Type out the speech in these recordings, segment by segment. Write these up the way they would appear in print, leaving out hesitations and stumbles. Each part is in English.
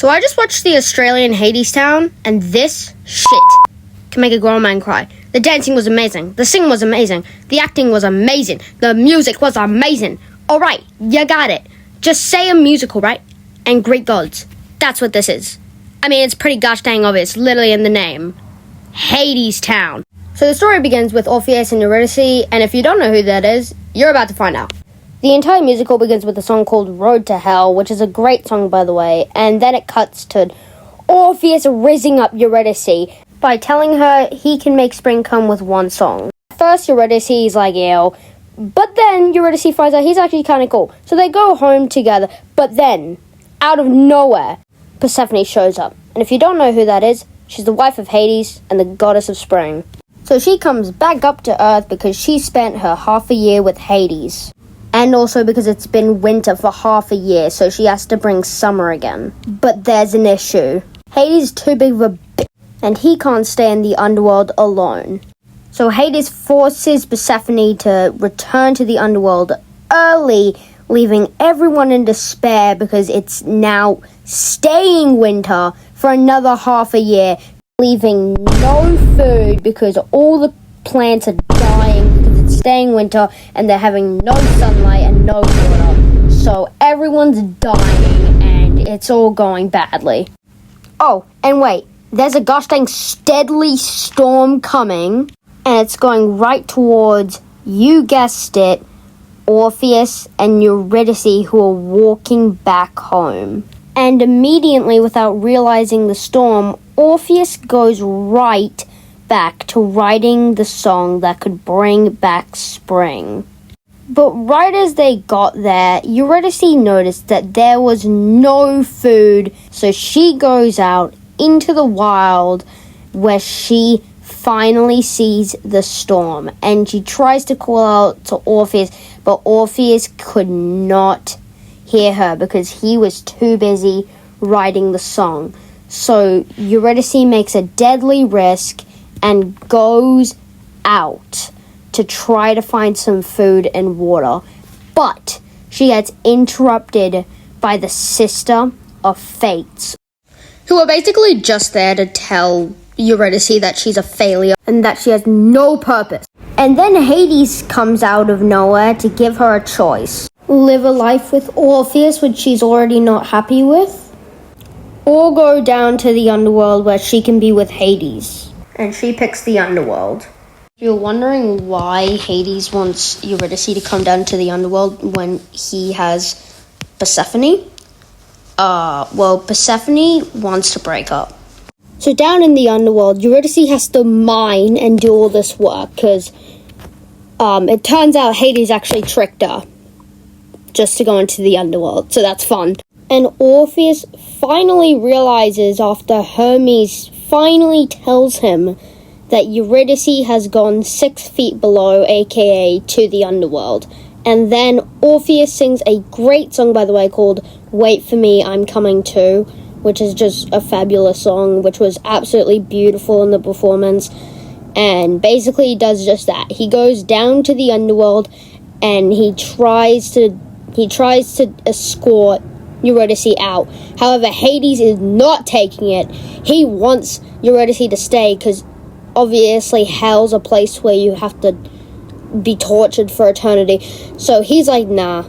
So I just watched the Australian Hadestown, and this shit can make a grown man cry. The dancing was amazing. The singing was amazing. The acting was amazing. The music was amazing. Alright, you got it. Just say a musical, right? And Greek gods. That's what this is. I mean, it's pretty gosh dang obvious, literally in the name. Hadestown. So the story begins with Orpheus and Eurydice, and if you don't know who that is, you're about to find out. The entire musical begins with a song called Road to Hell, which is a great song, by the way, and then it cuts to Orpheus rizzing up Eurydice by telling her he can make spring come with one song. First, Eurydice is like, ew, but then Eurydice finds out he's actually kind of cool. So they go home together, but then, out of nowhere, Persephone shows up. And if you don't know who that is, she's the wife of Hades and the goddess of spring. So she comes back up to Earth because she spent her half a year with Hades. And also because it's been winter for half a year, so she has to bring summer again. But there's an issue. Hades is too big of a bitch, and he can't stay in the underworld alone. So Hades forces Persephone to return to the underworld early, leaving everyone in despair because it's now staying winter for another half a year, leaving no food because all the plants are dying because it's staying winter and they're having no sunlight and no water. So everyone's dying and it's all going badly. Oh, and wait, there's a gosh dang deadly storm coming, and it's going right towards, you guessed it, Orpheus and Eurydice, who are walking back home. And immediately, without realizing the storm, Orpheus goes right back to writing the song that could bring back spring. But right as they got there, Eurydice noticed that there was no food, so she goes out into the wild where she finally sees the storm, and she tries to call out to Orpheus, but Orpheus could not hear her because he was too busy writing the song. So Eurydice makes a deadly risk and goes out to try to find some food and water, but she gets interrupted by the Sister of Fates, who are basically just there to tell Eurydice that she's a failure and that she has no purpose. And then Hades comes out of nowhere to give her a choice. Live a life with Orpheus, which she's already not happy with, or go down to the underworld where she can be with Hades. And she picks the underworld. You're wondering why Hades wants Eurydice to come down to the underworld when he has Persephone? Well, Persephone wants to break up. So down in the underworld, Eurydice has to mine and do all this work, because it turns out Hades actually tricked her just to go into the underworld, so that's fun. And Orpheus finally realizes, after Hermes finally tells him, that Eurydice has gone 6 feet below, aka to the underworld. And then Orpheus sings a great song, by the way, called Wait For Me, I'm Coming Too, which is just a fabulous song, which was absolutely beautiful in the performance. And basically he does just that. He goes down to the underworld and he tries to escort Eurydice out. However, Hades is not taking it. He wants Eurydice to stay because obviously hell's a place where you have to be tortured for eternity. So he's like, nah,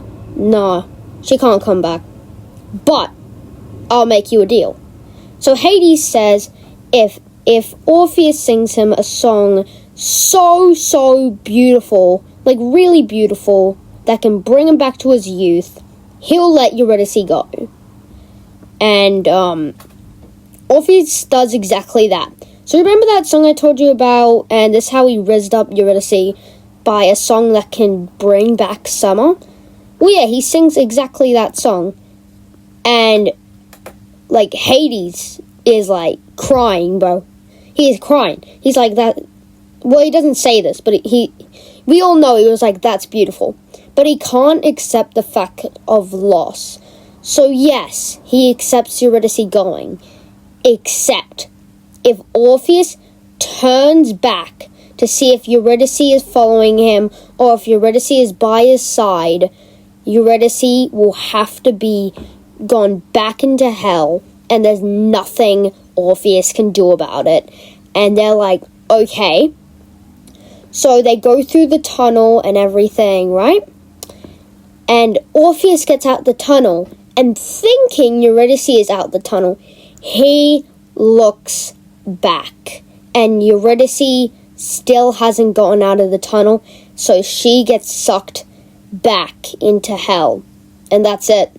she can't come back. But I'll make you a deal. So Hades says if Orpheus sings him a song so beautiful, like really beautiful, that can bring him back to his youth, he'll let Eurydice go. And Orpheus does exactly that. So remember that song I told you about, and this is how he rizzed up Eurydice by a song that can bring back summer? Well, yeah, he sings exactly that song. And, like, Hades is, like, crying, bro. He is crying. He's like that. Well, he doesn't say this, but we all know he was like, that's beautiful. But he can't accept the fact of loss. So, yes, he accepts Eurydice going. Except if Orpheus turns back to see if Eurydice is following him or if Eurydice is by his side, Eurydice will have to be gone back into hell and there's nothing Orpheus can do about it. And they're like, okay. So they go through the tunnel and everything, right? And Orpheus gets out the tunnel, and thinking Eurydice is out the tunnel, he looks back. And Eurydice still hasn't gotten out of the tunnel, so she gets sucked back into hell. And that's it.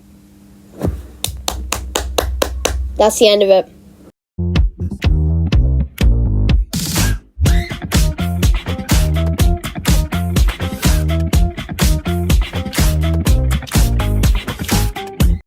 That's the end of it.